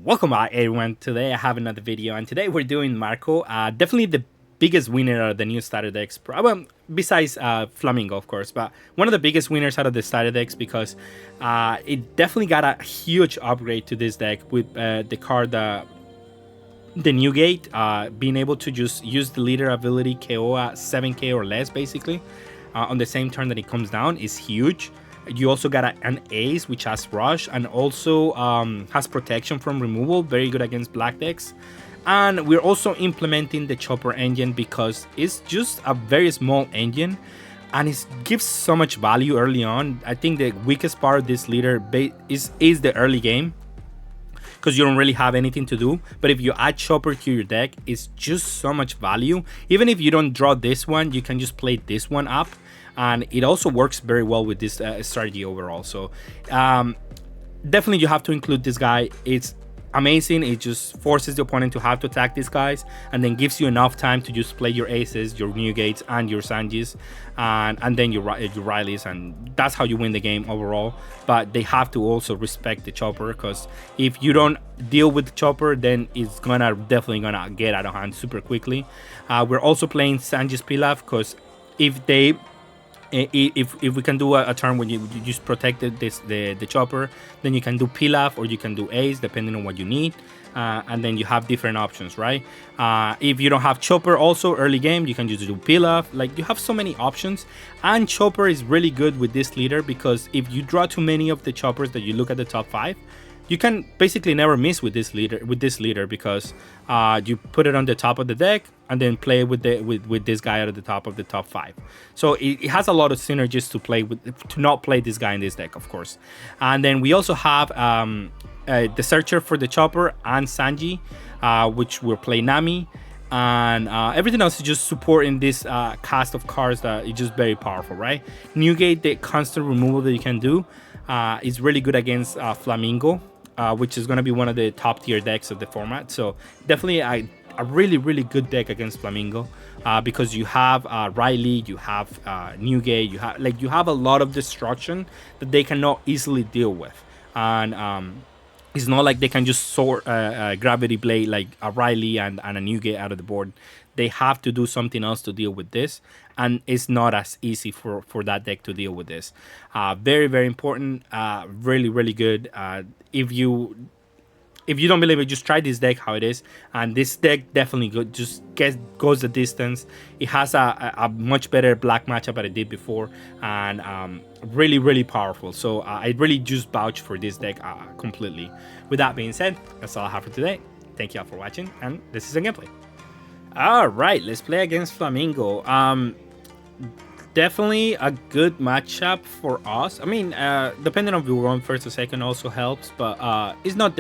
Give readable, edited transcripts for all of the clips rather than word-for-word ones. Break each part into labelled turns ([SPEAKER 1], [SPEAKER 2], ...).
[SPEAKER 1] Welcome back, everyone. Today I have another video, and today we're doing Marco. Definitely the biggest winner of the new starter decks, besides Flamingo, of course, but one of the biggest winners out of the starter decks because it definitely got a huge upgrade to this deck with the card the Newgate, being able to just use the leader ability KO at 7k or less, basically, on the same turn that it comes down is huge. You also got an ace, which has rush and also has protection from removal, very good against black decks. And we're also implementing the chopper engine because it's just a very small engine and it gives so much value early on. I think the weakest part of this leader is the early game, because you don't really have anything to do. But if you add chopper to your deck, it's just so much value. Even if you don't draw this one, you can just play this one up, and it also works very well with this strategy overall. So definitely you have to include this guy. It's amazing. It just forces the opponent to have to attack these guys, and then gives you enough time to just play your aces, your Newgates, and your Sanjis, and then your Rileys, and that's how you win the game overall. But they have to also respect the chopper, because if you don't deal with the chopper, then it's definitely gonna get out of hand super quickly. We're also playing Sanjis Pilaf, because if we can do a turn when you just protect the chopper, then you can do Pilaf or you can do Ace, depending on what you need, and then you have different options, right? If you don't have chopper also early game, you can just do Pilaf. Like, you have so many options, and chopper is really good with this leader, because if you draw too many of the choppers that you look at the top 5, you can basically never miss with this leader because you put it on the top of the deck and then play with this guy at the top of the top 5. So it has a lot of synergies to not play this guy in this deck, of course. And then we also have the searcher for the chopper and Sanji, which will play Nami, and everything else is just supporting this cast of cards that is just very powerful, right? Newgate, the constant removal that you can do, is really good against Flamingo, which is going to be one of the top tier decks of the format. So definitely a really good deck against Flamingo, because you have Riley, you have Newgate, you have a lot of destruction that they cannot easily deal with. And it's not like they can just sort Gravity Blade like a Riley and a Newgate out of the board. They have to do something else to deal with this, and it's not as easy for that deck to deal with this. Very important, really good. If you don't believe it, just try this deck how it is, and this deck definitely goes the distance. It has a much better black matchup than it did before, and really powerful. So I really just vouch for this deck completely. With that being said, that's all I have for today. Thank you all for watching, and this is a gameplay. All right, let's play against Flamingo. Definitely a good matchup for us. I mean, depending on if we're going first or second also helps, but it's not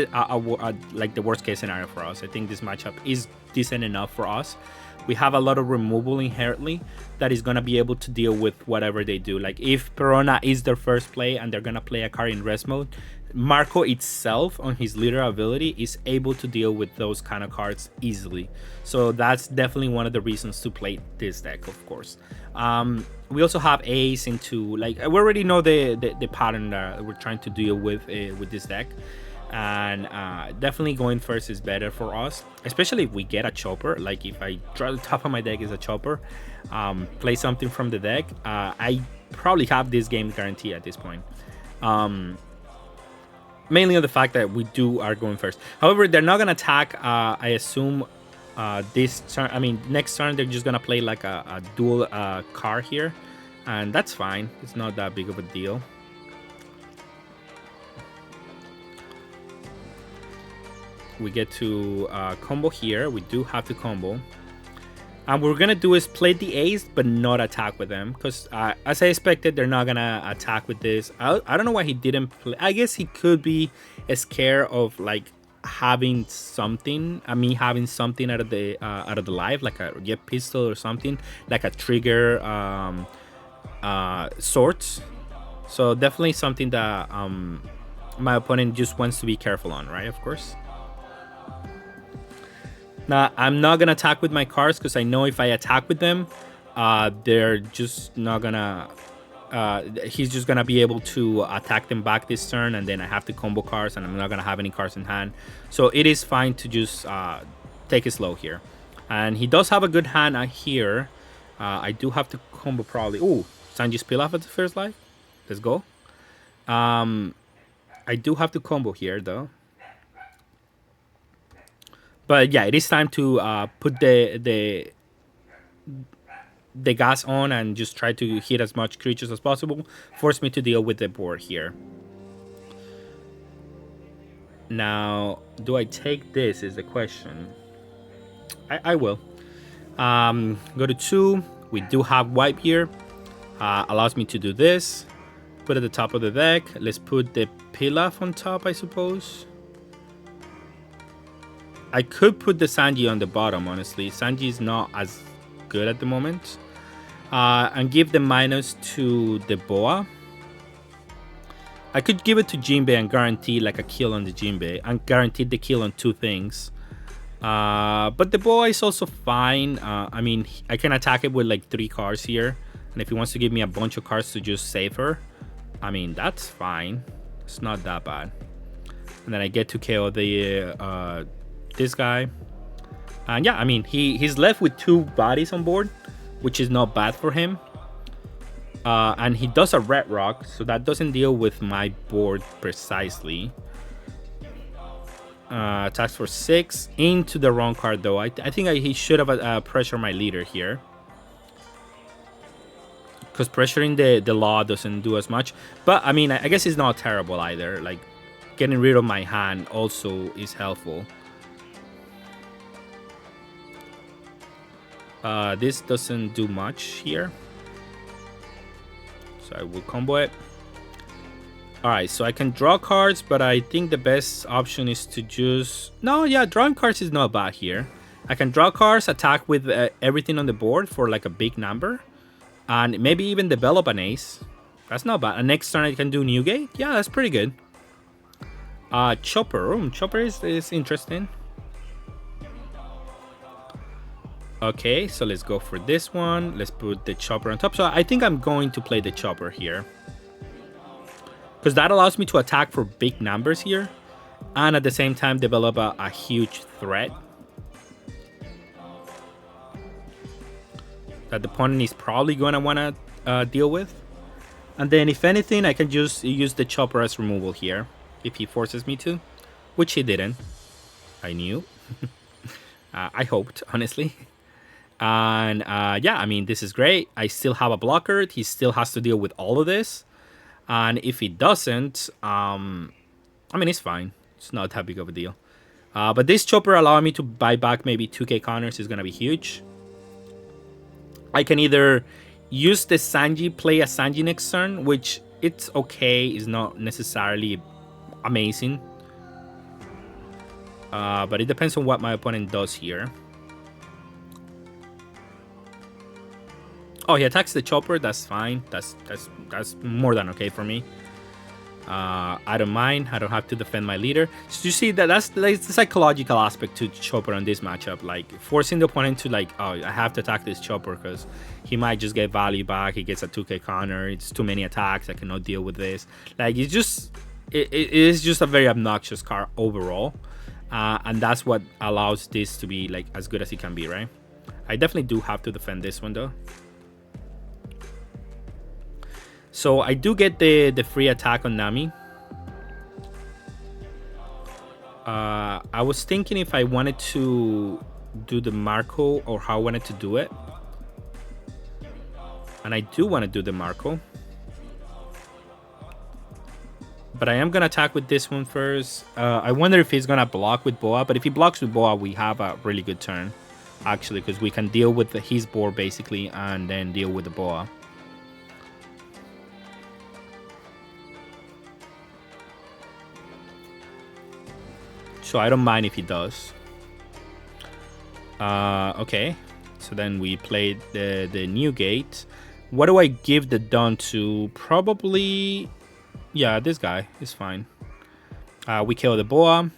[SPEAKER 1] like the worst case scenario for us. I think this matchup is decent enough for us. We have a lot of removal inherently that is going to be able to deal with whatever they do. Like, if Perona is their first play and they're going to play a card in rest mode, Marco itself on his leader ability is able to deal with those kind of cards easily. So that's definitely one of the reasons to play this deck, of course. We also have Ace into, like, we already know the pattern that we're trying to deal with this deck. And definitely going first is better for us, especially if we get a chopper. Like, if I draw the top of my deck is a chopper, play something from the deck, I probably have this game guarantee at this point. Mainly on the fact that we are going first. However, they're not gonna attack, I assume, this turn. I mean, next turn they're just gonna play like a dual card here, and that's fine. It's not that big of a deal. We get to combo here. We do have to combo. And what we're going to do is play the ace, but not attack with them. Because as I expected, they're not going to attack with this. I don't know why he didn't play. I guess he could be scared of, like, having something. I mean, having something out of the life, like a jet pistol or something. Like a trigger swords. So definitely something that my opponent just wants to be careful on, right? Of course. Now, I'm not going to attack with my cards, because I know if I attack with them, they're just not going to he's just gonna be able to attack them back this turn, and then I have to combo cards, and I'm not gonna have any cards in hand. So it is fine to just take it slow here. And he does have a good hand here. I do have to combo probably. Ooh, Sanji's Pilaf at the first life. Let's go. I do have to combo here though. But yeah, it is time to put the gas on and just try to hit as much creatures as possible. Force me to deal with the board here. Now, do I take this is the question. I will. Go to 2. We do have wipe here. Allows me to do this. Put at the top of the deck. Let's put the Pilaf on top, I suppose. I could put the Sanji on the bottom, honestly. Sanji is not as good at the moment. And give the minus to the Boa. I could give it to Jinbei and guarantee like a kill on the Jinbei. And guarantee the kill on 2 things. But the Boa is also fine. I mean, I can attack it with like 3 cards here. And if he wants to give me a bunch of cards to just save her, I mean, that's fine. It's not that bad. And then I get to KO the this guy. And yeah, I mean, he's left with 2 bodies on board, which is not bad for him. And he does a red rock, so that doesn't deal with my board precisely. Attacks for 6 into the wrong card though. I think he should have pressured my leader here, because pressuring the law doesn't do as much. But I mean, I guess it's not terrible either. Like, getting rid of my hand also is helpful. This doesn't do much here, so I will combo it. Alright, so I can draw cards, but I think the best option is to just... No, yeah, drawing cards is not bad here. I can draw cards, attack with everything on the board for like a big number, and maybe even develop an ace. That's not bad. And next turn I can do Newgate. Yeah, that's pretty good. Chopper. Chopper is interesting. Okay, so let's go for this one. Let's put the Chopper on top. So I think I'm going to play the Chopper here, because that allows me to attack for big numbers here, and at the same time develop a huge threat that the opponent is probably going to want to deal with. And then if anything, I can just use the Chopper as removal here if he forces me to, which he didn't. I knew. I hoped, honestly. And yeah, I mean, this is great. I still have a blocker. He still has to deal with all of this. And if he doesn't, I mean, it's fine. It's not that big of a deal. But this Chopper allowing me to buy back maybe 2k counters is going to be huge. I can either use the Sanji, play a Sanji next turn, which it's okay. It's not necessarily amazing. But it depends on what my opponent does here. Oh, he attacks the Chopper. That's fine. That's more than okay for me. I don't mind. I don't have to defend my leader. So you see that's the psychological aspect to Chopper on this matchup. Like, forcing the opponent to like, oh, I have to attack this Chopper because he might just get value back. He gets a 2k counter. It's too many attacks. I cannot deal with this. Like, it is just a very obnoxious card overall. And that's what allows this to be like as good as it can be, right? I definitely do have to defend this one though. So I do get the free attack on Nami. I was thinking if I wanted to do the Marco or how I wanted to do it. And I do want to do the Marco. But I am going to attack with this one first. I wonder if he's going to block with Boa. But if he blocks with Boa, we have a really good turn, actually, because we can deal with his board, basically, and then deal with the Boa. So I don't mind if he does. Okay. So then we played the Newgate. What do I give the Dawn to? Probably... Yeah, this guy is fine. We kill the Boa.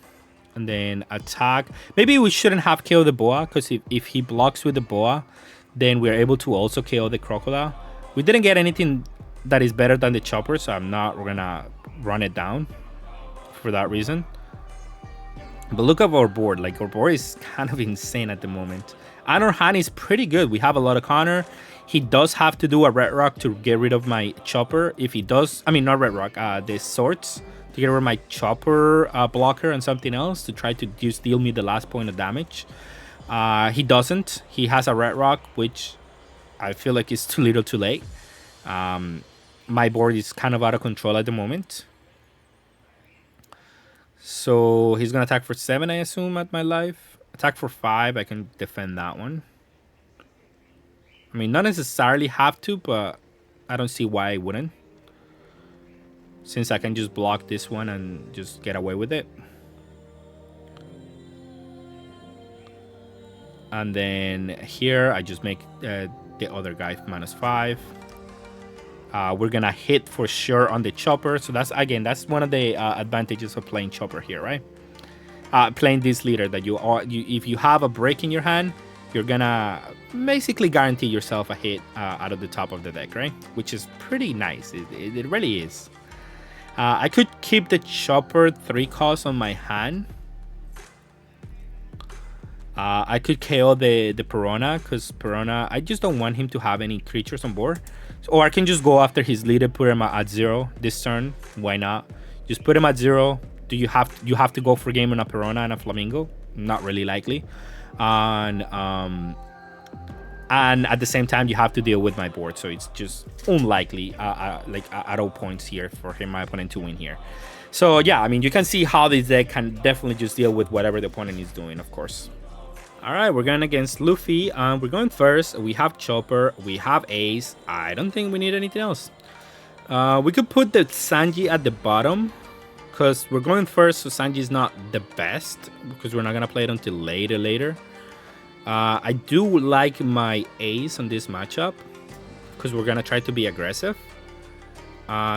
[SPEAKER 1] And then attack. Maybe we shouldn't have killed the Boa, because if he blocks with the Boa, then we're able to also kill the Crocodile. We didn't get anything that is better than the chopper, so I'm not gonna run it down for that reason. But look at our board. Like, our board is kind of insane at the moment. And our hand is pretty good. We have a lot of counter. He does have to do a red rock to get rid of my chopper. If he does, I mean, not red rock, the swords to get rid of my chopper blocker and something else to try to just deal me the last point of damage. He doesn't. He has a red rock, which I feel like is too little too late. My board is kind of out of control at the moment. So he's going to attack for 7, I assume, at my life. Attack for 5, I can defend that one. I mean, not necessarily have to, but I don't see why I wouldn't. Since I can just block this one and just get away with it. And then here, I just make the other guy -5. We're gonna hit for sure on the chopper. So that's, again, that's one of the advantages of playing chopper here, right? Playing this leader, that if you have a break in your hand, you're gonna basically guarantee yourself a hit out of the top of the deck, right? Which is pretty nice. It really is. I could keep the chopper 3 cost on my hand. I could KO the Piranha, because Piranha, I just don't want him to have any creatures on board. Or I can just go after his leader, put him at 0 this turn. Why not? Just put him at 0. Do you have to go for game on a Piranha and a Flamingo? Not really likely. And at the same time, you have to deal with my board, so it's just unlikely, like at all points here for my opponent to win here. So yeah, I mean, you can see how this deck can definitely just deal with whatever the opponent is doing, of course. All right, we're going against Luffy. We're going first. We have Chopper. We have Ace. I don't think we need anything else. We could put the Sanji at the bottom, because we're going first, so Sanji is not the best, because we're not going to play it until later. I do like my Ace on this matchup, because we're going to try to be aggressive.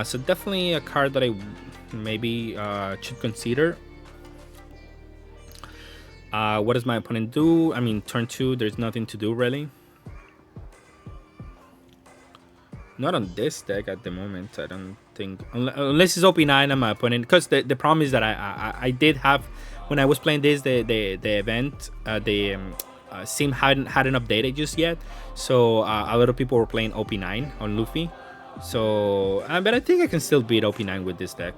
[SPEAKER 1] So definitely a card that I maybe should consider. What does my opponent do? I mean, turn 2, there's nothing to do, really. Not on this deck at the moment, I don't think. Unless it's OP9 on my opponent. Because the problem is that I did have, when I was playing this, the event, the sim hadn't updated just yet. So a lot of people were playing OP9 on Luffy. So, but I think I can still beat OP9 with this deck.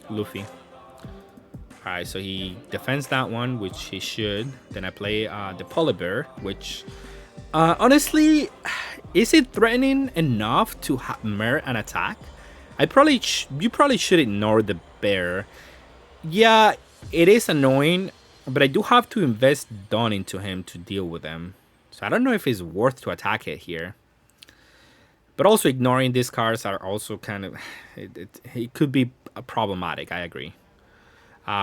[SPEAKER 1] Luffy. Alright, so he defends that one, which he should. Then I play the Polar Bear, which honestly, is it threatening enough to merit an attack? You probably should ignore the bear. Yeah, it is annoying, but I do have to invest Dawn into him to deal with them. So I don't know if it's worth to attack it here. But also ignoring these cards are also kind of, it could be problematic, I agree.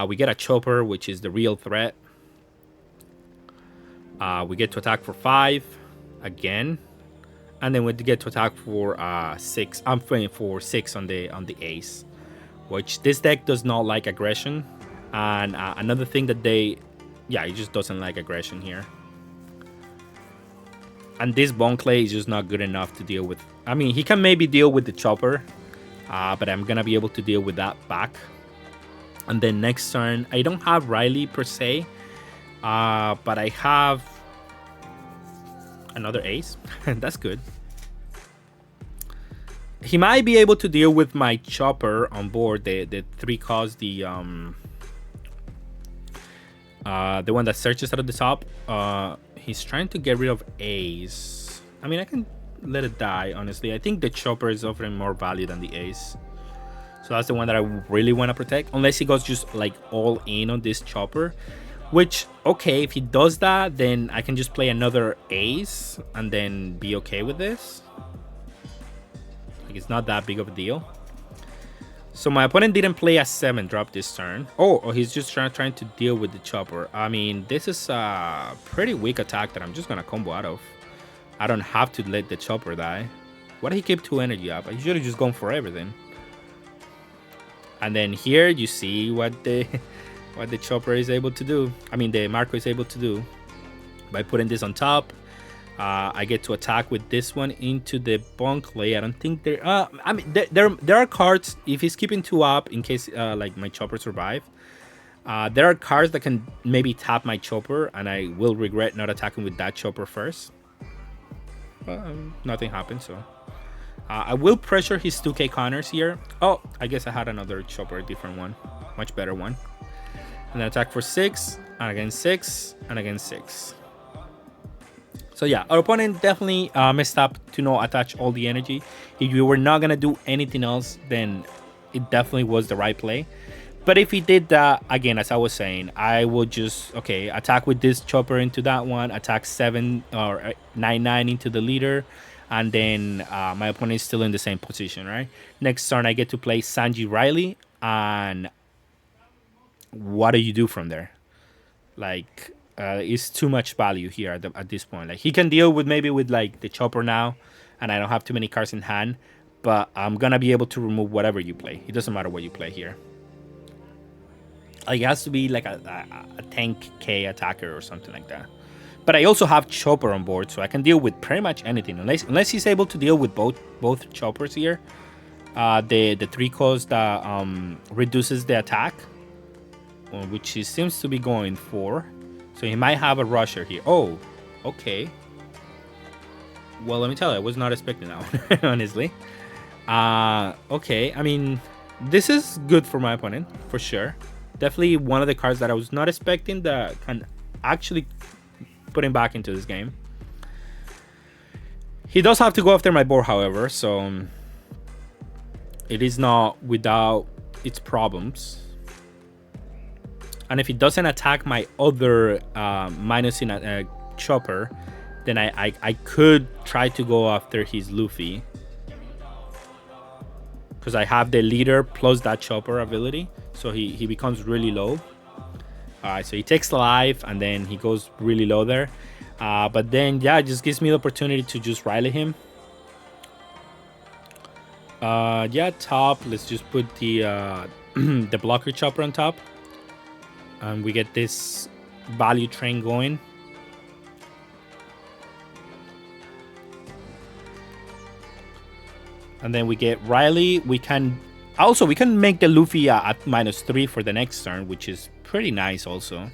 [SPEAKER 1] We get a Chopper, which is the real threat. We get to attack for 5 again, and then we get to attack for 6. I'm playing for 6 on the Ace, which this deck does not like aggression. And another thing that it just doesn't like aggression here. And this Bone Clay is just not good enough to deal with. I mean, he can maybe deal with the Chopper, but I'm gonna be able to deal with that back. And then next turn, I don't have Riley per se, but I have another Ace. That's good. He might be able to deal with my Chopper on board, the 3 cost, the one that searches out of the top. He's trying to get rid of Ace. I mean, I can let it die, honestly. I think the Chopper is offering more value than the Ace. So that's the one that I really want to protect. Unless he goes just like all in on this Chopper. Which, okay, if he does that, then I can just play another Ace and then be okay with this. Like, it's not that big of a deal. So my opponent didn't play a 7-drop this turn. Oh, he's just trying to deal with the Chopper. I mean, this is a pretty weak attack that I'm just going to combo out of. I don't have to let the Chopper die. Why did he keep 2 energy up? I should have just gone for everything. And then here you see what the Chopper is able to do. I mean, the Marco is able to do by putting this on top. I get to attack with this one into the Bonkley. I don't think there. I mean, there are cards if he's keeping 2 up in case like my chopper survive. There are cards that can maybe tap my chopper, and I will regret not attacking with that chopper first. But nothing happened, so I will pressure his 2k counters here. Oh, I guess I had another chopper, a different one, much better one. And then attack for 6, and again 6, and again 6. So yeah, our opponent definitely messed up to not attach all the energy. If you were not gonna do anything else, then it definitely was the right play. But if he did that, again, as I was saying, I would just, okay, attack with this chopper into that one, attack 7 or 9 into the leader, and then my opponent is still in the same position, right? Next turn, I get to play Sanji Riley, and what do you do from there? Like, it's too much value here at this point. Like, he can deal with maybe with like the chopper now, and I don't have too many cards in hand, but I'm gonna be able to remove whatever you play. It doesn't matter what you play here. Like, it has to be like a tank K attacker or something like that. But I also have chopper on board, so I can deal with pretty much anything, unless he's able to deal with both choppers here. The 3 cost that reduces the attack, which he seems to be going for. So he might have a rusher here. Oh, okay. Well, let me tell you, I was not expecting that one, honestly. Okay, I mean, this is good for my opponent, for sure. Definitely one of the cards that I was not expecting that can actually put him back into this game. He does have to go after my board, however, so it is not without its problems. And if he doesn't attack my other minus in a chopper, then I could try to go after his Luffy, because I have the leader plus that chopper ability, so he becomes really low. Alright, so he takes life and then he goes really low there. But then, yeah, it just gives me the opportunity to just Riley him. Yeah, top, let's just put the the blocker chopper on top. And we get this value train going. And then we get Riley. We can make the Luffy at -3 for the next turn, which is pretty nice also.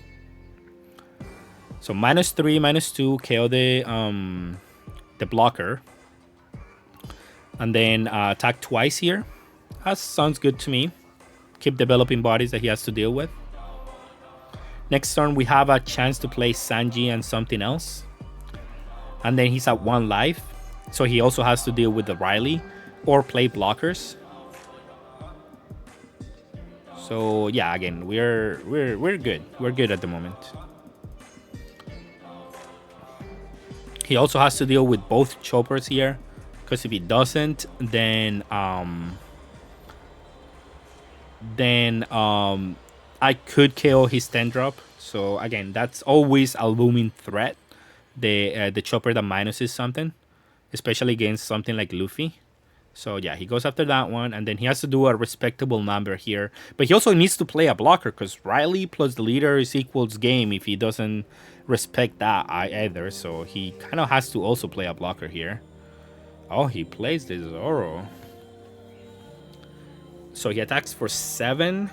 [SPEAKER 1] So -3, -2, KO the blocker. And then attack twice here. That sounds good to me. Keep developing bodies that he has to deal with. Next turn, we have a chance to play Sanji and something else. And then he's at 1 life. So he also has to deal with the Riley or play blockers. So yeah, again, we're good. We're good at the moment. He also has to deal with both choppers here, because if he doesn't, then I could KO his 10 drop. So again, that's always a looming threat. The chopper that minuses something, especially against something like Luffy. So yeah, he goes after that one, and then he has to do a respectable number here. But he also needs to play a blocker, because Riley plus the leader is equals game if he doesn't respect that either. So he kind of has to also play a blocker here. Oh, he plays the Zoro. So he attacks for 7.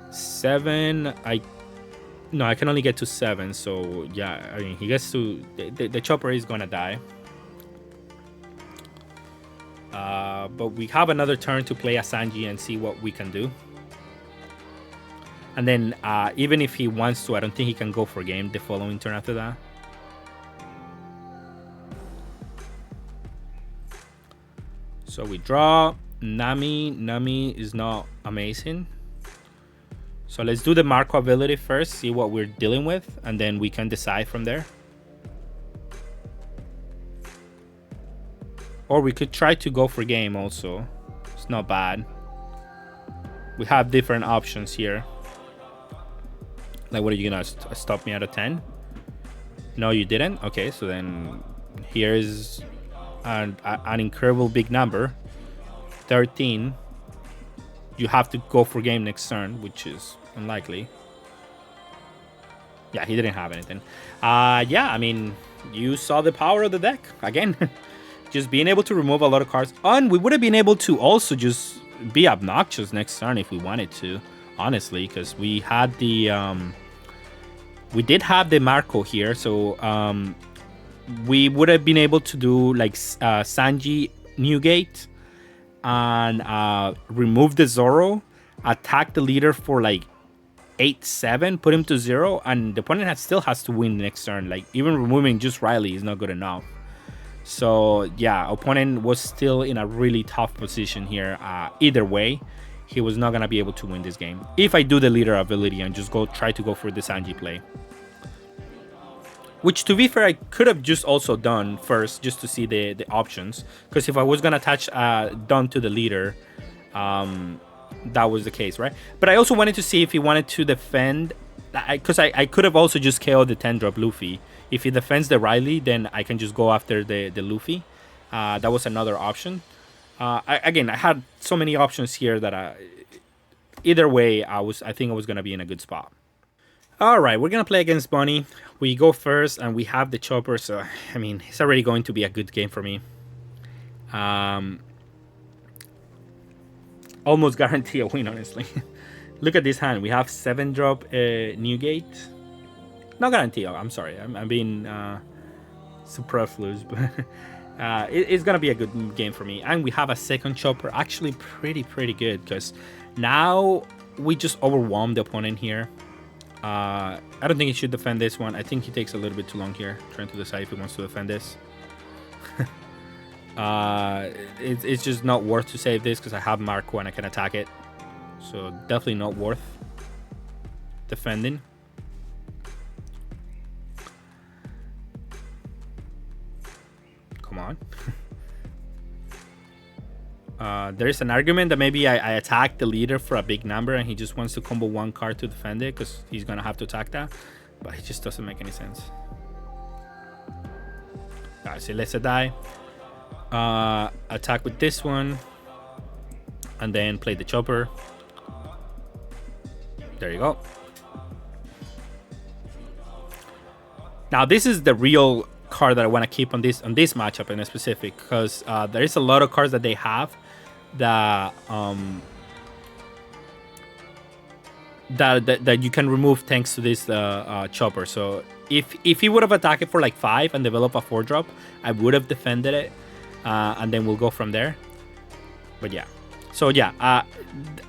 [SPEAKER 1] 7. I can only get to 7. So yeah, I mean, he gets to the chopper is gonna die. But we have another turn to play a Sanji and see what we can do. And then even if he wants to, I don't think he can go for game the following turn after that. So we draw Nami. Nami is not amazing. So let's do the Marco ability first, see what we're dealing with, and then we can decide from there. Or we could try to go for game also. It's not bad. We have different options here. Like, what are you gonna stop me at a 10? No, you didn't? Okay, so then here is an incredible big number. 13. You have to go for game next turn, which is unlikely. Yeah, he didn't have anything. Yeah, I mean, you saw the power of the deck again. Just being able to remove a lot of cards. And we would have been able to also just be obnoxious next turn if we wanted to, honestly, because we had the we did have the Marco here, so we would have been able to do like Sanji Newgate and remove the Zoro, attack the leader for like 8-7, put him to 0, and the opponent still has to win the next turn. Like, even removing just Riley is not good enough. So yeah, opponent was still in a really tough position here. Either way, he was not gonna be able to win this game if I do the leader ability and just try to go for the Sanji play. Which, to be fair, I could have just also done first just to see the options. Because if I was gonna attach Dawn to the leader, that was the case, right? But I also wanted to see if he wanted to defend, because I could have also just KO'd the 10-drop Luffy. If he defends the Riley, then I can just go after the Luffy. That was another option. Again, I had so many options here that either way, I think I was gonna be in a good spot. All right, we're gonna play against Bunny. We go first, and we have the Chopper, so I mean, it's already going to be a good game for me. Almost guarantee a win, honestly. Look at this hand. We have 7-drop Newgate. Not guarantee. I'm sorry. I'm being superfluous, but it's gonna be a good game for me. And we have a second Chopper. Actually, pretty good, because now we just overwhelm the opponent here. I don't think he should defend this one. I think he takes a little bit too long here, trying to decide if he wants to defend this. It's just not worth to save this because I have Marco and I can attack it. So definitely not worth defending. Come on. There is an argument that maybe I attack the leader for a big number and he just wants to combo one card to defend it because he's going to have to attack that. But it just doesn't make any sense. Alright, so let's die. Attack with this one. And then play the Chopper. There you go. Now this is the real card that I want to keep on this matchup in specific, because there is a lot of cards that they have that that you can remove thanks to this Chopper. So if he would have attacked it for like 5 and developed a 4-drop, I would have defended it, and then we'll go from there. But yeah. So yeah,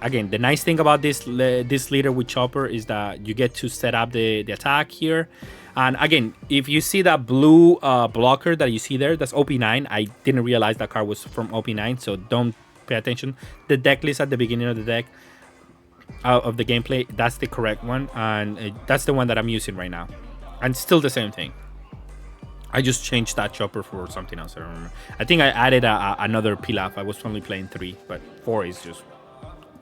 [SPEAKER 1] again, the nice thing about this leader with Chopper is that you get to set up the attack here. And again, if you see that blue blocker that you see there, that's OP9. I didn't realize that card was from OP9, so don't pay attention. The deck list at the beginning of the deck, of the gameplay, that's the correct one. And that's the one that I'm using right now. And still the same thing. I just changed that Chopper for something else. I don't remember. I think I added another Pilaf. I was only playing 3, but 4 is just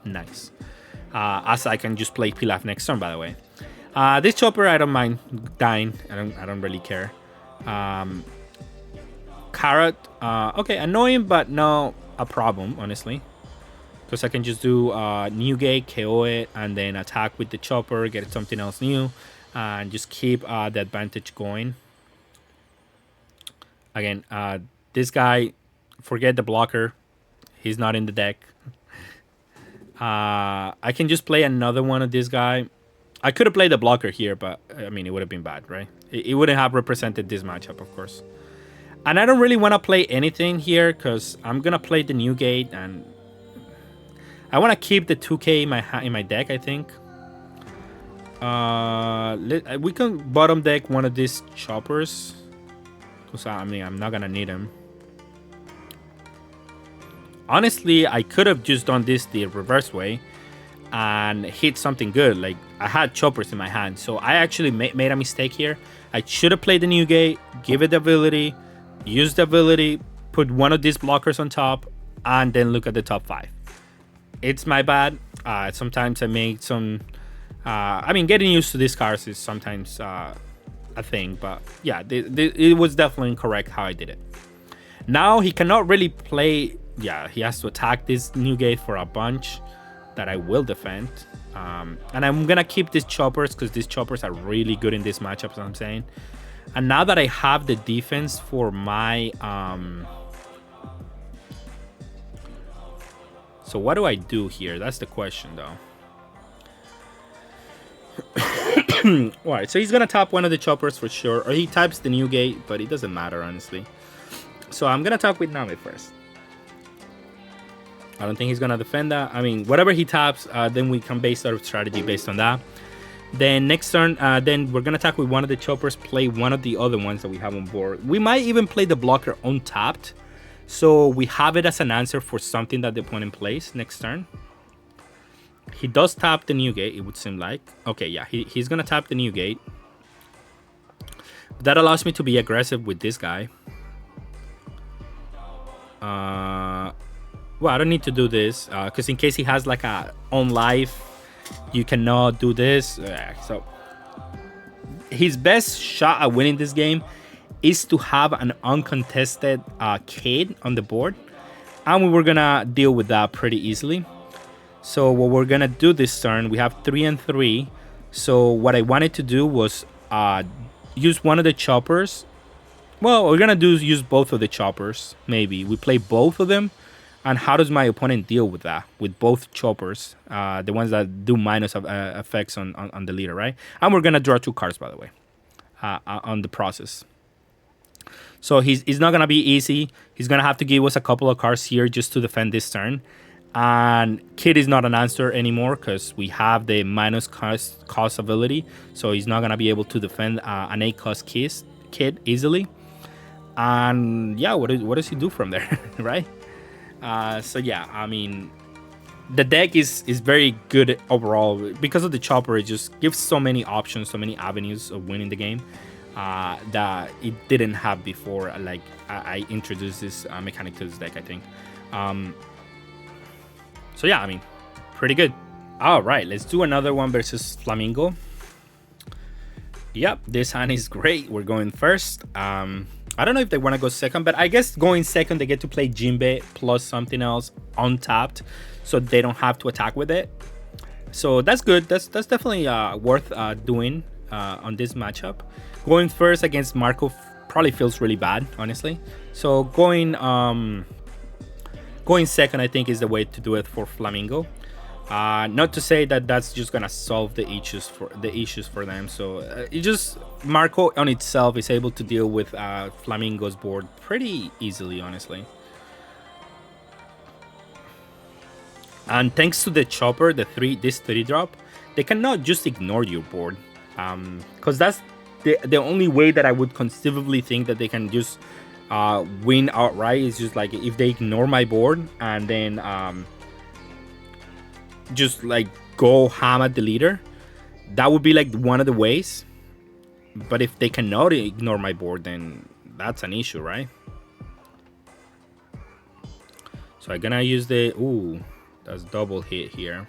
[SPEAKER 1] nice. As I can just play Pilaf next turn, by the way. This Chopper, I don't mind dying. I don't really care. Carrot, okay, annoying, but no a problem, honestly. Because I can just do Newgate, KO it, and then attack with the Chopper, get something else new, and just keep the advantage going. Again, this guy, forget the blocker. He's not in the deck. I can just play another one of this guy. I could have played the blocker here, but I mean, it would have been bad, right? It wouldn't have represented this matchup, of course. And I don't really want to play anything here because I'm going to play the Newgate, and I want to keep the 2K in my deck, I think. We can bottom deck one of these Choppers. Because, I mean, I'm not going to need him. Honestly, I could have just done this the reverse way and hit something good. Like, I had Choppers in my hand, so I actually made a mistake here. I should have played the Newgate, give it the ability, use the ability, put one of these blockers on top, and then look at the top 5. It's my bad. Sometimes I make some... I mean, getting used to these cards is sometimes a thing, but yeah, it was definitely incorrect how I did it. Now he cannot really play... Yeah, he has to attack this Newgate for a bunch that I will defend. And I'm gonna keep these choppers because these choppers are really good in this matchup, as I'm saying. And now that I have the defense for my so what do I do here? That's the question, though. Alright, so he's gonna tap one of the choppers for sure, or he types the new gate, but it doesn't matter, honestly. So I'm gonna talk with Nami first. I don't think he's gonna defend that. I mean, whatever he taps, then we can base our strategy based on that. Then next turn, then we're gonna attack with one of the choppers, play one of the other ones that we have on board. We might even play the blocker untapped, so we have it as an answer for something that the opponent plays next turn. He does tap the new gate, it would seem like. Okay, yeah, he's gonna tap the new gate. That allows me to be aggressive with this guy. Well, I don't need to do this, because in case he has like a on life, you cannot do this. So his best shot at winning this game is to have an uncontested Cade on the board, and we were gonna deal with that pretty easily. So what we're gonna do this turn, we have 3 and 3. So what I wanted to do was use one of the choppers. Well, we're gonna use both of the choppers. Maybe we play both of them. And how does my opponent deal with that? With both choppers, the ones that do minus effects on the leader, right? And we're gonna draw 2 cards, by the way, on the process. So he's not gonna be easy. He's gonna have to give us a couple of cards here just to defend this turn. And Kid is not an answer anymore because we have the minus cost ability. So he's not gonna be able to defend an 8 cost Kid easily. And yeah, what does he do from there, right? So yeah, I mean, the deck is very good overall because of the chopper. It just gives so many options, so many avenues of winning the game that it didn't have before. Like I introduced this mechanic to this deck, I think. So yeah, I mean, pretty good. All right, let's do another one versus Flamingo. Yep, this hand is great. We're going first. I don't know if they want to go second, but I guess going second, they get to play Jinbe plus something else untapped, so they don't have to attack with it. So that's good. That's definitely worth doing on this matchup. Going first against Marco probably feels really bad, honestly. So going second, I think, is the way to do it for Flamingo. Not to say that that's just gonna solve the issues for them. So it just Marco on itself is able to deal with Flamingo's board pretty easily, honestly. And thanks to the chopper, this 3 drop, they cannot just ignore your board, because that's the only way that I would conceivably think that they can just win outright. Is just like if they ignore my board and then just like go ham at the leader. That would be like one of the ways. But if they cannot ignore my board, then that's an issue, right? So I'm gonna use the... Ooh, that's double hit here.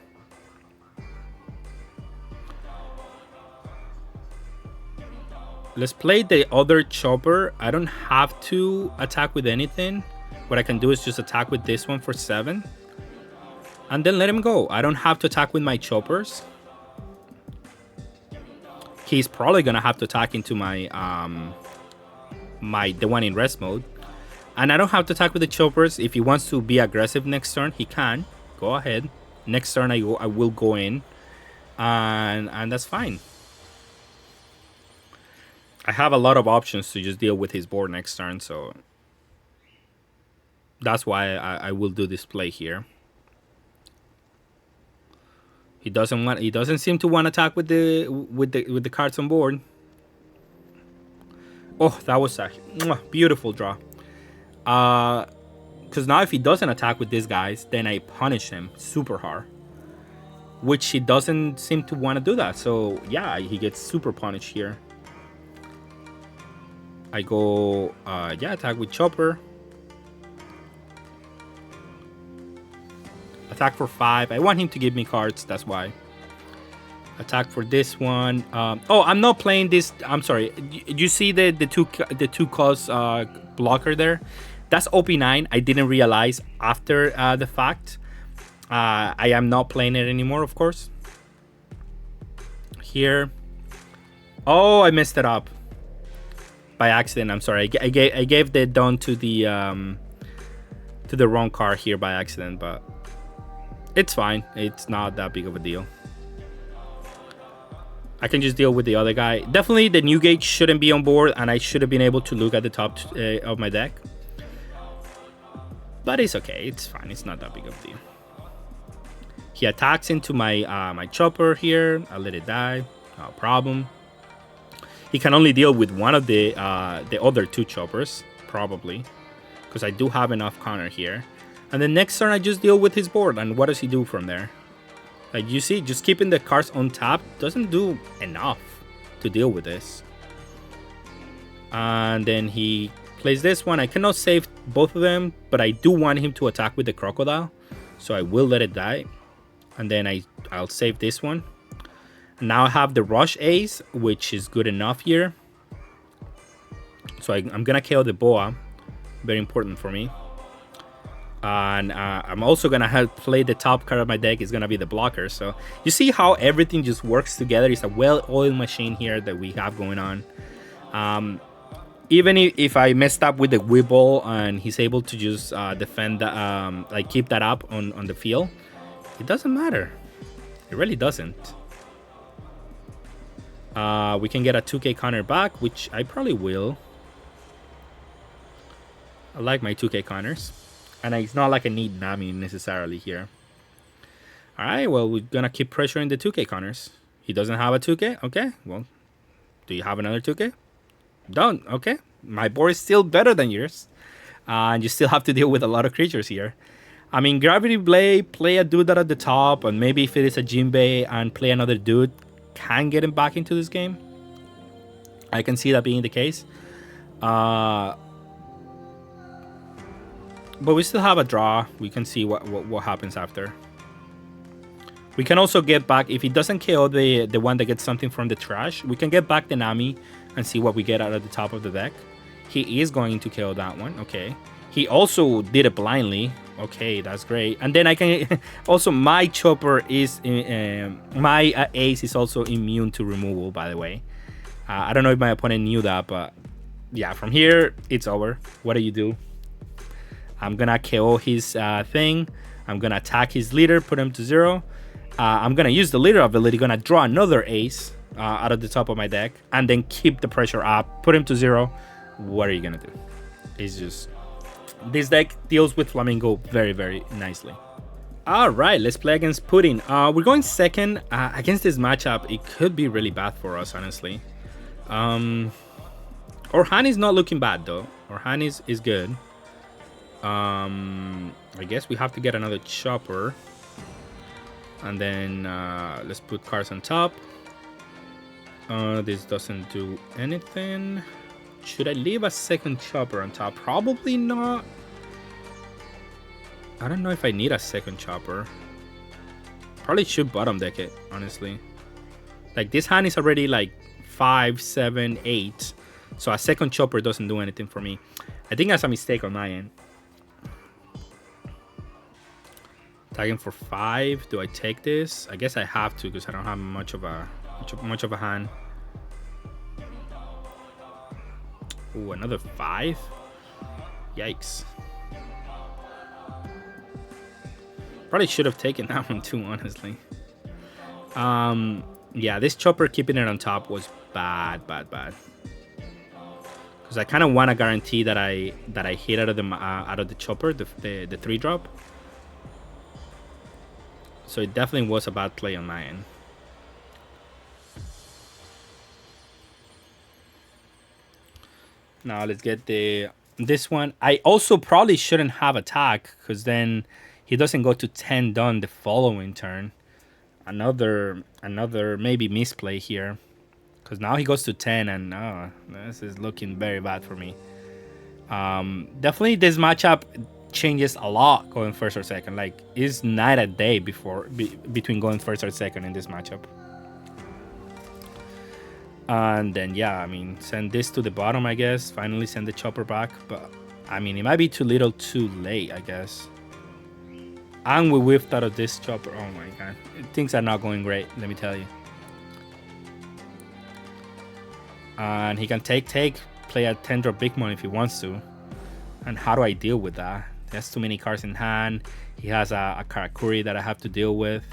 [SPEAKER 1] Let's play the other chopper. I don't have to attack with anything. What I can do is just attack with this one for 7. And then let him go. I don't have to attack with my choppers. He's probably gonna have to attack into my the one in rest mode. And I don't have to attack with the choppers. If he wants to be aggressive next turn, he can. Go ahead. Next turn I will go in. And that's fine. I have a lot of options to just deal with his board next turn, so that's why I will do this play here. He doesn't seem to want to attack with the cards on board. Oh, that was a beautiful draw. Because now if he doesn't attack with these guys, then I punish him super hard, which he doesn't seem to want to do that. So yeah, he gets super punished here. I go yeah, attack with chopper. Attack for 5. I want him to give me cards, that's why. Attack for this one. Oh, I'm not playing this. I'm sorry. You see the two cost blocker there? That's OP9. I didn't realize after the fact. I am not playing it anymore, of course. here. Oh, I messed it up by accident. I'm sorry. I gave the Dawn to the wrong car here by accident, but it's fine. It's not that big of a deal. I can just deal with the other guy. Definitely the Newgate shouldn't be on board, and I should have been able to look at the top of my deck. But it's okay. It's fine. It's not that big of a deal. He attacks into my my chopper here. I'll let it die. No problem. He can only deal with one of the other two choppers, probably, because I do have enough counter here. And then next turn, I just deal with his board. And what does he do from there? Like you see, just keeping the cards on top doesn't do enough to deal with this. And then he plays this one. I cannot save both of them, but I do want him to attack with the crocodile, so I will let it die. And then I'll save this one. And now I have the rush ace, which is good enough here. So I'm gonna KO the boa, very important for me. And I'm also gonna have play the top card of my deck is gonna be the blocker. So you see how everything just works together. It's a well-oiled machine here that we have going on. Even if I messed up with the Weeble and he's able to just defend that, like keep that up on the field, it doesn't matter. It really doesn't. We can get a 2k counter back, which I probably will. I like my 2k counters. And it's not like I need Nami necessarily here. Alright, well, we're gonna keep pressuring the 2k counters. He doesn't have a 2k? Okay, well, do you have another 2k? Don't, okay. My board is still better than yours. And you still have to deal with a lot of creatures here. I mean, Gravity Blade, play a dude at the top, and maybe if it is a Jinbei and play another dude, can get him back into this game. I can see that being the case. But we still have a draw. We can see what happens after. We can also get back, if he doesn't KO the one that gets something from the trash, we can get back the Nami and see what we get out of the top of the deck. He is going to KO that one. Okay. He also did it blindly. Okay, that's great. And then I can also, my chopper is my ace is also immune to removal, by the way. I don't know if my opponent knew that, but yeah, from here it's over. What do you do? I'm gonna KO his thing. I'm gonna attack his leader, put him to 0. I'm gonna use the leader ability, gonna draw another ace out of the top of my deck, and then keep the pressure up, put him to 0. What are you gonna do? It's just, this deck deals with Flamingo very, very nicely. All right, let's play against Pudding. We're going second against this matchup. It could be really bad for us, honestly. Orhan is not looking bad though. Orhan is good. I guess we have to get another chopper, and then let's put cards on top. This doesn't do anything. Should I leave a second chopper on top? Probably not. I don't know if I need a second chopper. Probably should bottom deck it, honestly. Like, this hand is already like 5, 7, 8, so a second chopper doesn't do anything for me. I think that's a mistake on my end. Tagging for 5. Do I take this? I guess I have to because I don't have much of a hand. Ooh, another 5. Yikes. Probably should have taken that one too, honestly. Yeah, this chopper keeping it on top was bad. Because I kind of want to guarantee that I hit out of the chopper, the 3-drop. So it definitely was a bad play on my end. Now let's get this one. I also probably shouldn't have attack, because then he doesn't go to 10 done the following turn. Another maybe misplay here, because now he goes to 10, and this is looking very bad for me. Definitely this matchup changes a lot going first or second. Like, it's night and day between going first or second in this matchup. And then yeah, I mean, send this to the bottom, I guess. Finally send the chopper back, but I mean, it might be too little too late, I guess. And we whiffed out of this chopper. Oh my god, things are not going great, let me tell you. And he can take, play a 10-drop Big Mom if he wants to. And how do I deal with that? There's too many cards in hand. He has a Karakuri that I have to deal with.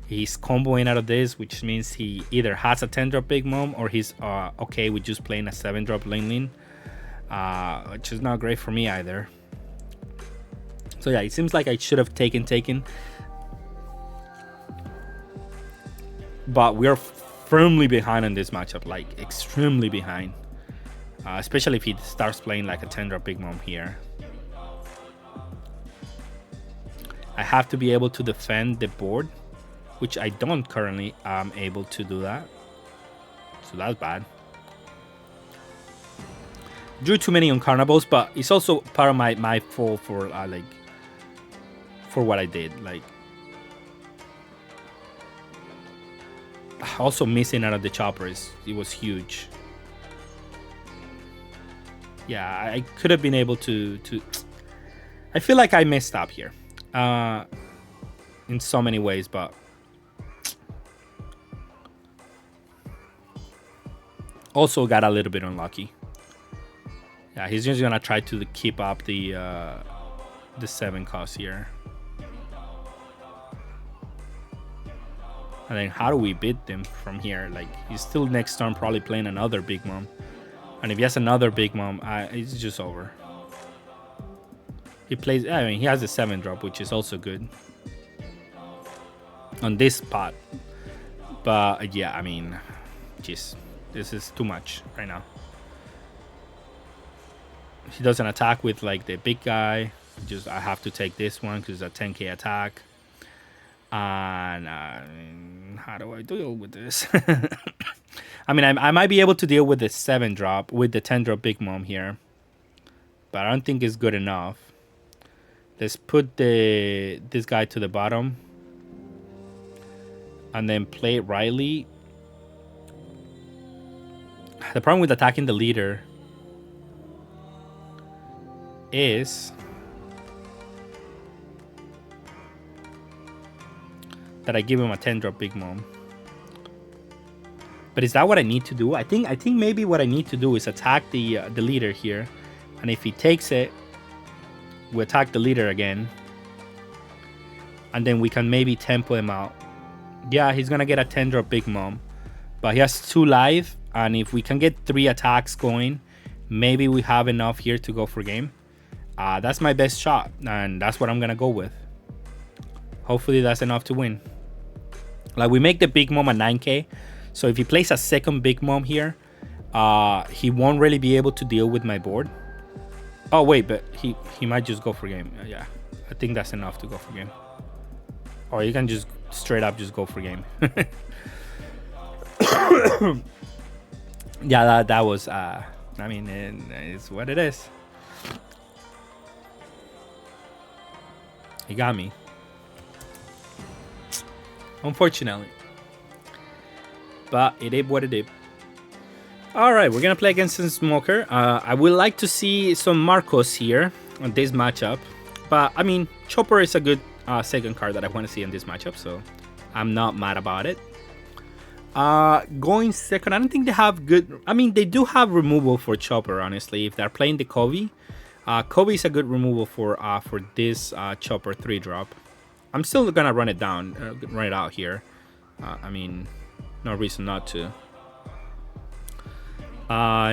[SPEAKER 1] He's comboing out of this, which means he either has a 10-drop Big Mom or he's okay with just playing a 7-drop Lin, which is not great for me either. So yeah, it seems like I should have taken. But we're firmly behind in this matchup, like extremely behind. Especially if he starts playing like a 10-drop Big Mom here. I have to be able to defend the board, which I don't currently am able to do that. So that's bad. Drew too many Uncarnables, but it's also part of my fault for for what I did. Like, also missing out of the choppers, it was huge. Yeah, I could have been able to I feel like I messed up here in so many ways, but also got a little bit unlucky. Yeah, he's just gonna try to keep up the 7 cost here. And then how do we beat them from here? Like, he's still next turn probably playing another Big Mom. And if he has another Big Mom, it's just over. He plays, I mean, he has a 7-drop, which is also good on this spot. But yeah, I mean, jeez, this is too much right now. He doesn't attack with like the big guy. Just I have to take this one because it's a 10k attack. And how do I deal with this? I mean, I might be able to deal with the 7-drop with the 10-drop Big Mom here, but I don't think it's good enough. Let's put this guy to the bottom and then play Riley. The problem with attacking the leader is that I give him a 10-drop Big Mom. But is that what I need to do? I think maybe what I need to do is attack the leader here, and if he takes it, we attack the leader again, and then we can maybe tempo him out. Yeah, he's gonna get a 10-drop Big Mom, but he has 2 life, and if we can get 3 attacks going, maybe we have enough here to go for game. That's my best shot, and that's what I'm gonna go with. Hopefully that's enough to win. Like, we make the Big Mom a 9k, so if he plays a second Big Mom here, he won't really be able to deal with my board. Oh wait, but he might just go for game. Yeah, I think that's enough to go for game. Or you can just straight up just go for game. Yeah, that was I mean, it's what it is. He got me, unfortunately, but it is what it is. All right, we're gonna play against the Smoker. I would like to see some Marcos here on this matchup, but I mean, Chopper is a good second card that I want to see in this matchup, so I'm not mad about it. Going second, I don't think they have good. I mean, they do have removal for Chopper, honestly. If they're playing the Kobe, Kobe is a good removal for this Chopper 3-drop. I'm still gonna run it down, run it out here. I mean, no reason not to.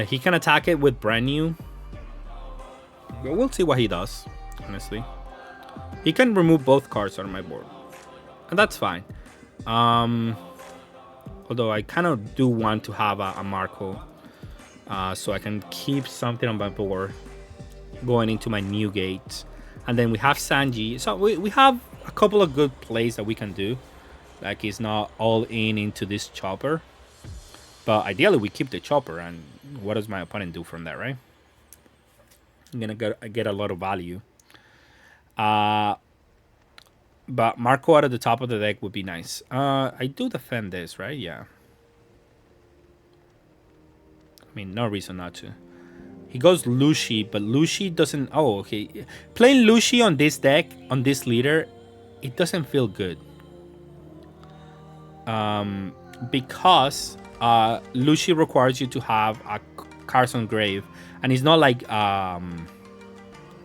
[SPEAKER 1] He can attack it with brand new, but we'll see what he does. Honestly, he can remove both cards on my board, and that's fine. Although I kind of do want to have a Marco, so I can keep something on my board going into my new gate. And then we have Sanji, so we have a couple of good plays that we can do. Like, he's not all into this Chopper, but ideally we keep the Chopper, and what does my opponent do from that, right? I'm gonna get a lot of value. But Marco out of the top of the deck would be nice. I do defend this, right? Yeah. I mean, no reason not to. He goes Lushi, but Lushi doesn't... Oh, okay. Playing Lushi on this deck, on this leader, it doesn't feel good. Because Lushi requires you to have a Carson Grave, and it's not like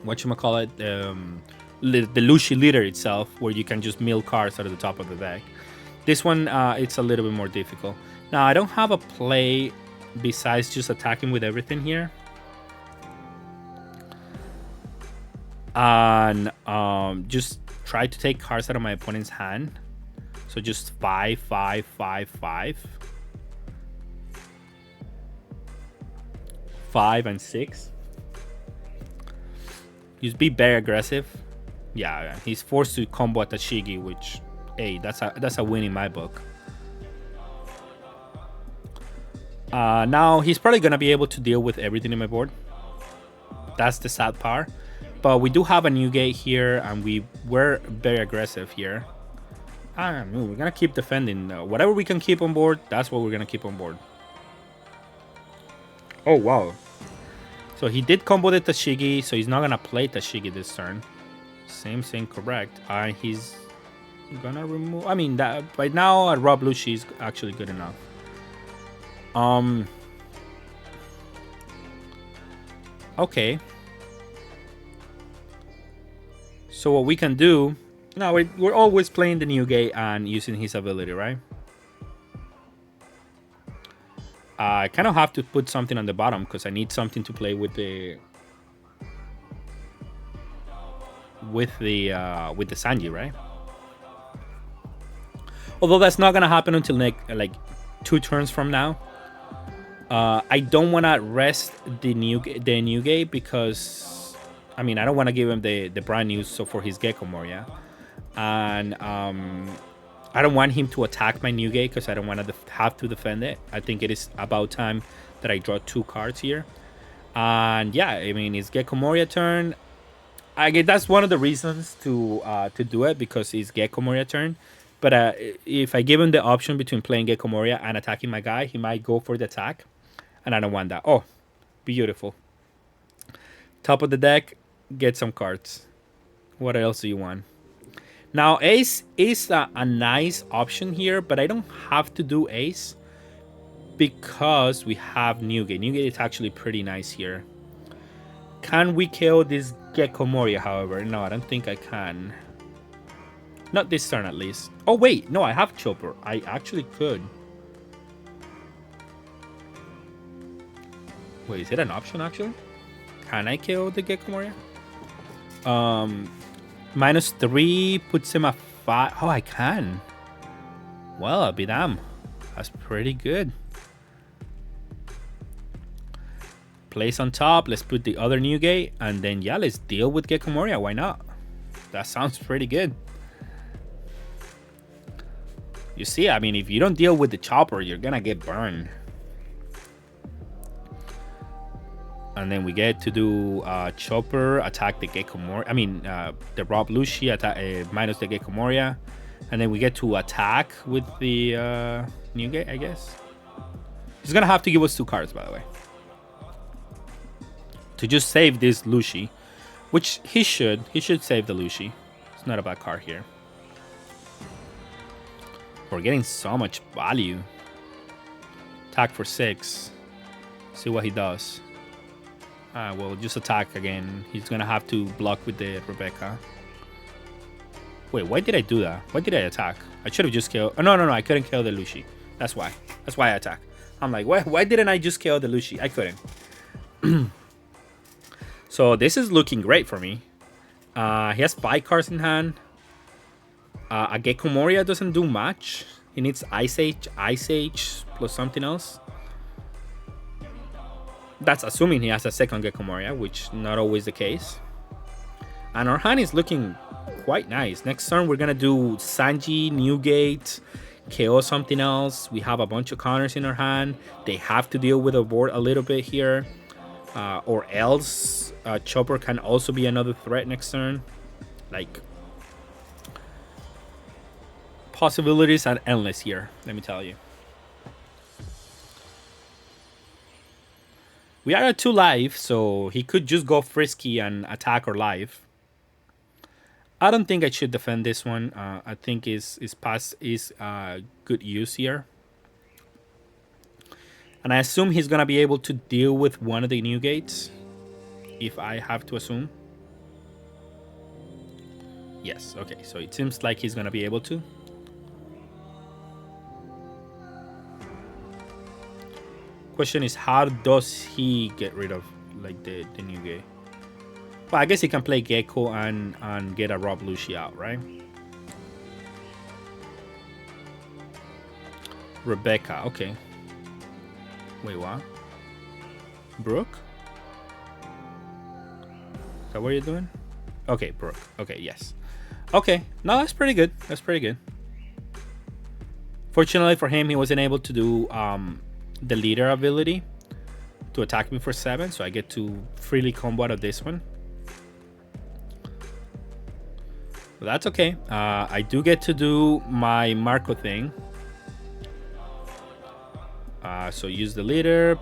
[SPEAKER 1] whatchamacallit, the Lushi leader itself, where you can just mill cards out of the top of the deck. This one, it's a little bit more difficult. Now, I don't have a play besides just attacking with everything here. And just try to take cards out of my opponent's hand. So just 5, 5, 5, 5. 5 and 6. Just be very aggressive. Yeah, he's forced to combo at Tashigi, which, hey, that's a win in my book. Now he's probably gonna be able to deal with everything in my board. That's the sad part. But we do have a new gate here, and we're very aggressive here. We're gonna keep defending. Whatever we can keep on board, that's what we're gonna keep on board. Oh wow! So he did combo the Tashigi, so he's not gonna play Tashigi this turn. Same thing, correct. He's gonna remove. I mean, that right now, Rob Lushi is actually good enough. Okay. So what we can do now, we're always playing the new gate and using his ability, right? I kind of have to put something on the bottom because I need something to play with the Sanji, right? Although that's not gonna happen until like 2 turns from now. I don't want to rest the new gate because I mean I don't want to give him the brand new so for his Gecko Moria, and I don't want him to attack my new gate because I don't want to have to defend it. I think it is about time that I draw 2 cards here, and yeah, I mean it's Gecko Moria turn. I guess that's one of the reasons to do it because it's Gecko Moria turn. But if I give him the option between playing Gecko Moria and attacking my guy, he might go for the attack. And I don't want that. Oh, beautiful. Top of the deck, get some cards. What else do you want? Now, Ace is a nice option here, but I don't have to do Ace because we have Newgate. Newgate is actually pretty nice here. Can we kill this Gecko Moria, however? No, I don't think I can. Not this turn, at least. Oh, wait. No, I have Chopper. I actually could. Wait, is it an option, actually? Can I kill the Gecko Moria? -3 puts him at 5. Oh, I can. Well, I'll be damned. That's pretty good. Place on top. Let's put the other Newgate. And then, yeah, let's deal with Gecko Moria. Why not? That sounds pretty good. You see, I mean, if you don't deal with the Chopper, you're gonna get burned. And then we get to do Chopper, attack the Gecko Moria. I mean, the Rob Lushi, attack, minus the Gecko Moria. And then we get to attack with the Newgate, I guess. He's gonna have to give us 2 cards, by the way. To just save this Lushi. Which he should. He should save the Lushi. It's not a bad card here. We're getting so much value. Attack for 6. See what he does. Well, just attack again. He's gonna have to block with the Rebecca. Wait, why did I do that? Why did I attack? I should have just killed. Oh, no, I couldn't kill the Lushi. That's why. That's why I attack. I'm like, why didn't I just kill the Lushi? I couldn't. So this is looking great for me. He has 5 cards in hand. A Gecko Moria doesn't do much. He needs Ice Age plus something else. That's assuming he has a second Gecko Moria, which not always the case. And our hand is looking quite nice. Next turn, we're going to do Sanji, Newgate, KO something else. We have a bunch of counters in our hand. They have to deal with the board a little bit here. Or else, Chopper can also be another threat next turn. Like, possibilities are endless here, let me tell you. We are at 2 life, so he could just go frisky and attack our life. I don't think I should defend this one. I think is good use here. And I assume he's gonna be able to deal with one of the new gates, if I have to assume. Yes, okay, so it seems like he's gonna be able to. Question is, how does he get rid of like the new gate? Well, I guess he can play Gecko and get a Rob Lucy out, right? Rebecca, okay. Wait, what? Brooke? Is that what you're doing? Okay, Brooke. Okay, yes. Okay, no, that's pretty good. That's pretty good. Fortunately for him, he wasn't able to do the leader ability to attack me for 7, so I get to freely combo out of this one. But that's okay. I do get to do my Marco thing. So use the leader,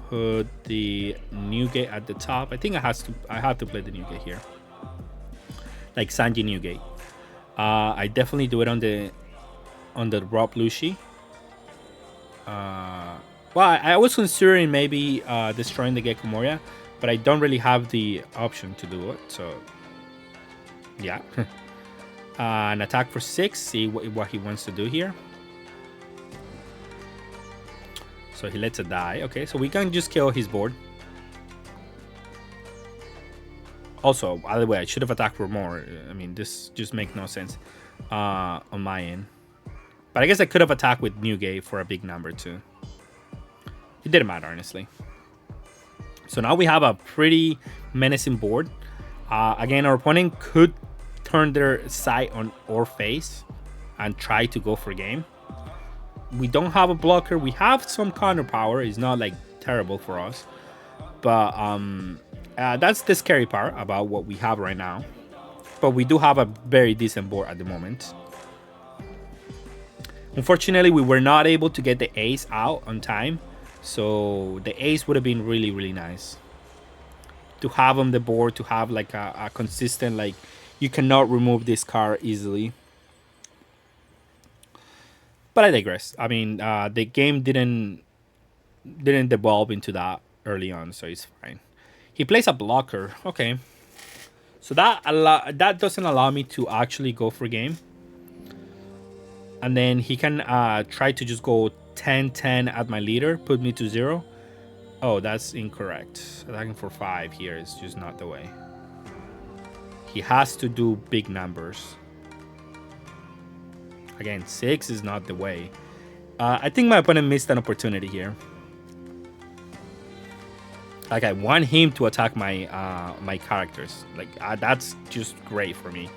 [SPEAKER 1] put the new gate at the top. I think I have to play the new gate here, like Sanji new gate. I definitely do it on the Rob Lucy. Well, I was considering maybe destroying the Gecko Moria, but I don't really have the option to do it. So yeah, an attack for 6. See what he wants to do here. So he lets it die. Okay, so we can just kill his board. Also, by the way, I should have attacked for more. I mean, this just makes no sense on my end. But I guess I could have attacked with New Gate for a big number too. It didn't matter, honestly. So now we have a pretty menacing board. Again, our opponent could turn their sight on our face and try to go for game. We don't have a blocker. We have some counter power. It's not like terrible for us, but that's the scary part about what we have right now. But we do have a very decent board at the moment. Unfortunately, we were not able to get the ace out on time, so the ace would have been really, really nice to have on the board, to have like a consistent, like, you cannot remove this card easily. But I digress. I mean, the game didn't devolve into that early on, so it's fine. He plays a blocker. Okay, so that doesn't allow me to actually go for game. And then he can try to just go 10-10 at my leader, put me to 0. Oh, that's incorrect. Attacking for 5 here is just not the way. He has to do big numbers. Again, 6 is not the way. I think my opponent missed an opportunity here. Like, I want him to attack my my characters. Like, that's just great for me.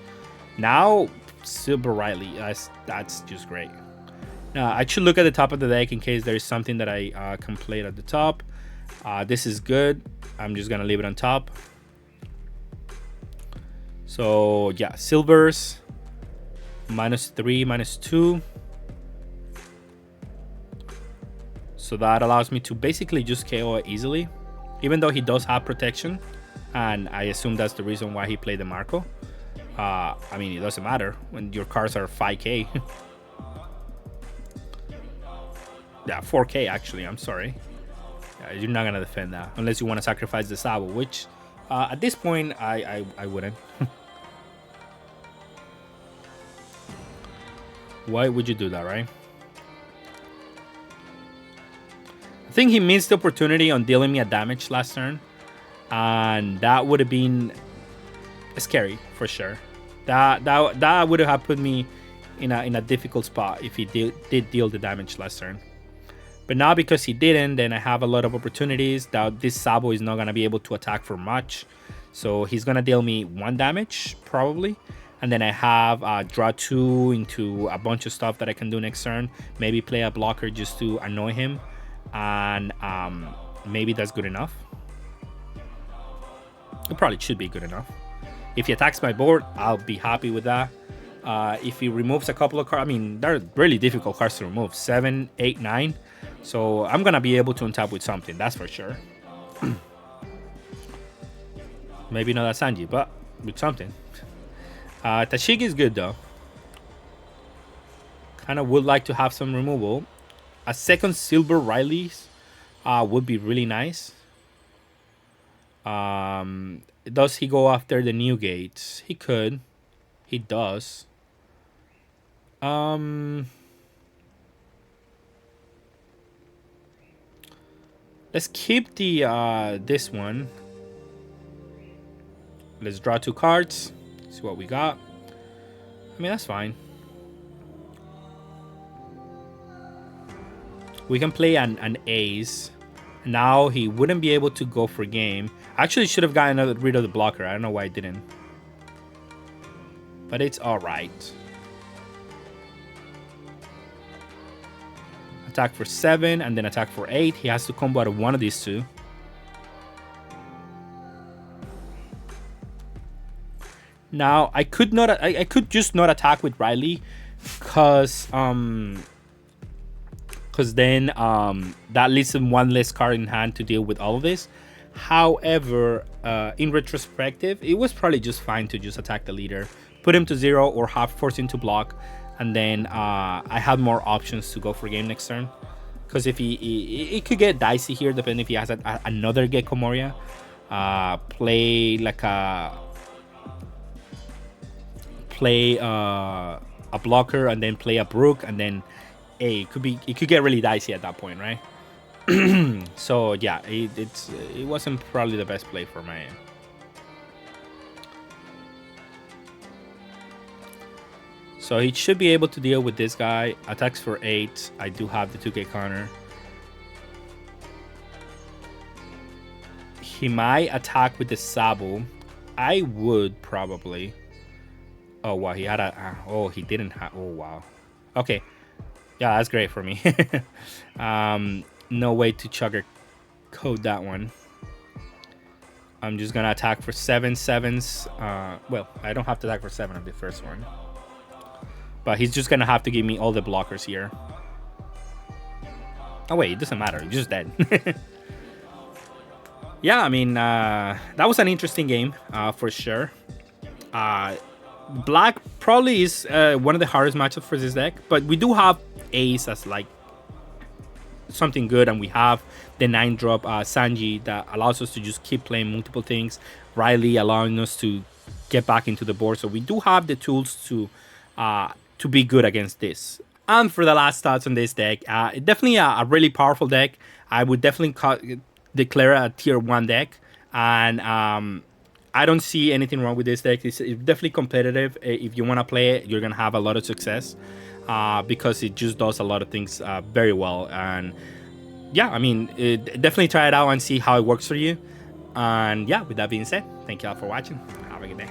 [SPEAKER 1] Now, Silver Riley, that's just great. Now, I should look at the top of the deck in case there is something that I can play at the top. This is good. I'm just gonna leave it on top. So yeah, silvers. -3, -2. So that allows me to basically just KO it easily, even though he does have protection, and I assume that's the reason why he played the Marco. I mean, it doesn't matter when your cards are 5k. Yeah, 4k actually, I'm sorry. You're not gonna defend that unless you want to sacrifice the Sabo, which at this point I wouldn't. Why would you do that, right? I think he missed the opportunity on dealing me a damage last turn, and that would have been scary for sure. That would have put me in a difficult spot if he did deal the damage last turn. But now because he didn't, then I have a lot of opportunities that this Sabo is not gonna be able to attack for much. So he's gonna deal me 1 damage probably. And then I have draw 2 into a bunch of stuff that I can do next turn. Maybe play a blocker just to annoy him. And maybe that's good enough. It probably should be good enough. If he attacks my board, I'll be happy with that. If he removes a couple of cards, I mean, they're really difficult cards to remove. 7, 8, 9. So I'm going to be able to untap with something, that's for sure. Maybe not a Sanji, but with something. Tashigi is good though. Kind of would like to have some removal. A second silver Riley's would be really nice. Does he go after the new gates? He could. He does. Let's keep the this one. Let's draw 2 cards. See what we got. I mean, that's fine. We can play an ace. Now he wouldn't be able to go for game. Actually, should have gotten rid of the blocker. I don't know why I didn't. But it's alright. Attack for 7 and then attack for 8. He has to combo out of one of these two. Now I could not. I could just not attack with Riley, cause then that leaves him one less card in hand to deal with all of this. However, in retrospective, it was probably just fine to just attack the leader, put him to 0 or force him to block, and then I had more options to go for game next turn. Because if it could get dicey here, depending if he has another Gecko Moria, play like a blocker and then play a Brook, and then it could get really dicey at that point, right? So yeah, it wasn't probably the best play for my end. So he should be able to deal with this guy. Attacks for 8. I do have the 2K counter. He might attack with the Sabo. I would probably. Oh wow, he had a. Oh, he didn't have. Oh wow. Okay. Yeah, that's great for me. No way to chugger code that one. I'm just gonna attack for 7 sevens. Well, I don't have to attack for 7 on the first one. But he's just gonna have to give me all the blockers here. Oh wait, it doesn't matter. He's just dead. Yeah, I mean, that was an interesting game for sure. Black probably is one of the hardest matchups for this deck, but we do have Ace as like something good, and we have the 9-drop Sanji that allows us to just keep playing multiple things. Riley allowing us to get back into the board, so we do have the tools to be good against this. And for the last thoughts on this deck, definitely a really powerful deck. I would definitely declare a tier 1 deck, and I don't see anything wrong with this deck. It's definitely competitive. If you want to play it, you're gonna have a lot of success because it just does a lot of things very well. And yeah, I mean, definitely try it out and see how it works for you. And yeah, with that being said, thank you all for watching. Have a good day.